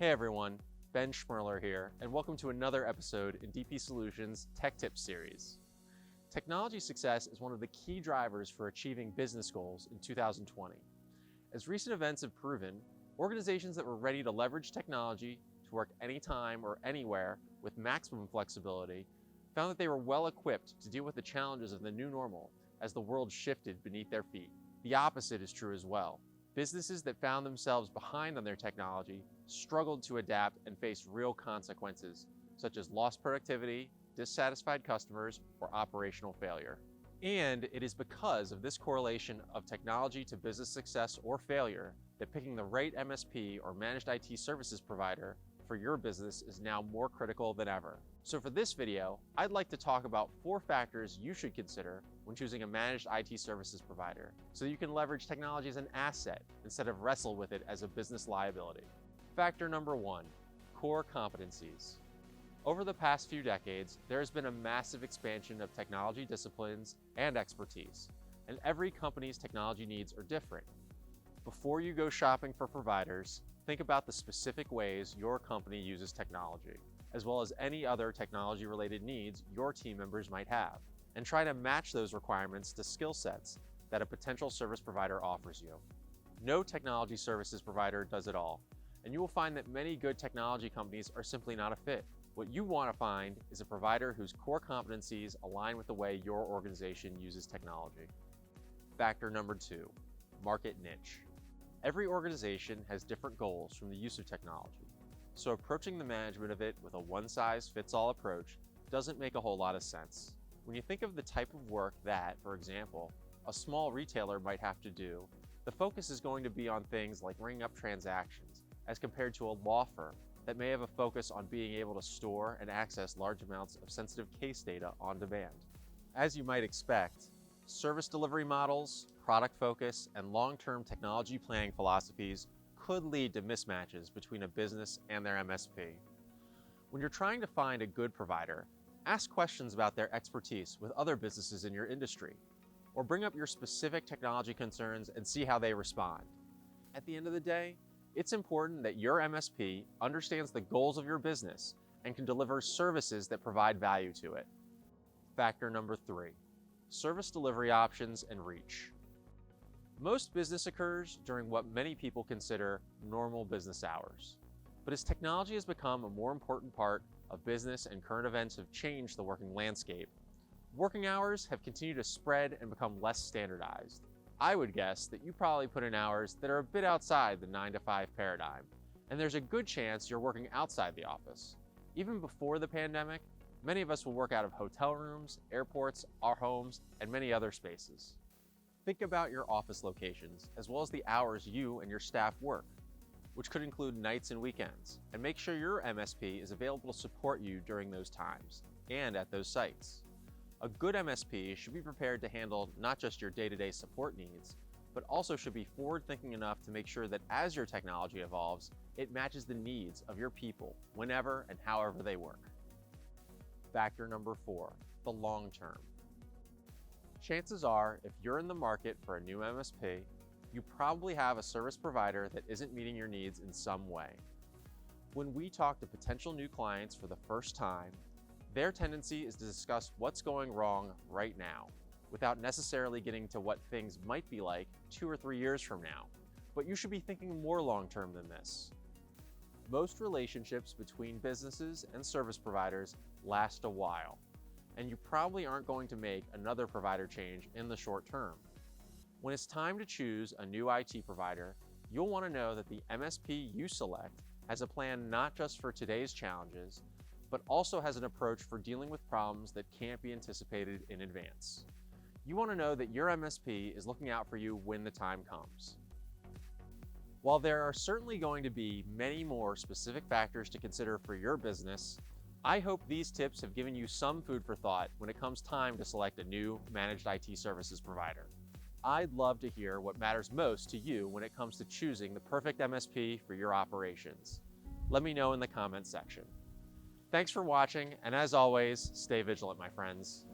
Hey everyone, Ben Schmerler here, and welcome to another episode in DP Solutions Tech Tips series. Technology success is one of the key drivers for achieving business goals in 2020. As recent events have proven, organizations that were ready to leverage technology to work anytime or anywhere with maximum flexibility found that they were well equipped to deal with the challenges of the new normal as the world shifted beneath their feet. The opposite is true as well. Businesses that found themselves behind on their technology struggled to adapt and faced real consequences, such as lost productivity, dissatisfied customers, or operational failure. And it is because of this correlation of technology to business success or failure that picking the right MSP or managed IT services provider for your business is now more critical than ever. So for this video, I'd like to talk about 4 factors you should consider when choosing a managed IT services provider, so you can leverage technology as an asset instead of wrestle with it as a business liability. Factor number 1, core competencies. Over the past few decades, there has been a massive expansion of technology disciplines and expertise, and every company's technology needs are different. Before you go shopping for providers, think about the specific ways your company uses technology, as well as any other technology-related needs your team members might have, and try to match those requirements to skill sets that a potential service provider offers you. No technology services provider does it all, and you will find that many good technology companies are simply not a fit. What you want to find is a provider whose core competencies align with the way your organization uses technology. Factor number 2, market niche. Every organization has different goals from the use of technology, so approaching the management of it with a one-size-fits-all approach doesn't make a whole lot of sense. When you think of the type of work that, for example, a small retailer might have to do, the focus is going to be on things like ringing up transactions, as compared to a law firm that may have a focus on being able to store and access large amounts of sensitive case data on demand. As you might expect, service delivery models, product focus, and long-term technology planning philosophies could lead to mismatches between a business and their MSP. When you're trying to find a good provider, ask questions about their expertise with other businesses in your industry, or bring up your specific technology concerns and see how they respond. At the end of the day, it's important that your MSP understands the goals of your business and can deliver services that provide value to it. Factor number 3, service delivery options and reach. Most business occurs during what many people consider normal business hours. But as technology has become a more important part of business and current events have changed the working landscape, working hours have continued to spread and become less standardized. I would guess that you probably put in hours that are a bit outside the 9-to-5 paradigm, and there's a good chance you're working outside the office. Even before the pandemic, many of us will work out of hotel rooms, airports, our homes, and many other spaces. Think about your office locations, as well as the hours you and your staff work, which could include nights and weekends, and make sure your MSP is available to support you during those times and at those sites. A good MSP should be prepared to handle not just your day-to-day support needs, but also should be forward-thinking enough to make sure that as your technology evolves, it matches the needs of your people whenever and however they work. Factor number 4, the long term. Chances are, if you're in the market for a new MSP, you probably have a service provider that isn't meeting your needs in some way. When we talk to potential new clients for the first time, their tendency is to discuss what's going wrong right now, without necessarily getting to what things might be like 2 or 3 years from now. But you should be thinking more long-term than this. Most relationships between businesses and service providers last a while, and you probably aren't going to make another provider change in the short term. When it's time to choose a new IT provider, you'll want to know that the MSP you select has a plan not just for today's challenges, but also has an approach for dealing with problems that can't be anticipated in advance. You want to know that your MSP is looking out for you when the time comes. While there are certainly going to be many more specific factors to consider for your business, I hope these tips have given you some food for thought when it comes time to select a new managed IT services provider. I'd love to hear what matters most to you when it comes to choosing the perfect MSP for your operations. Let me know in the comments section. Thanks for watching, and as always, stay vigilant, my friends.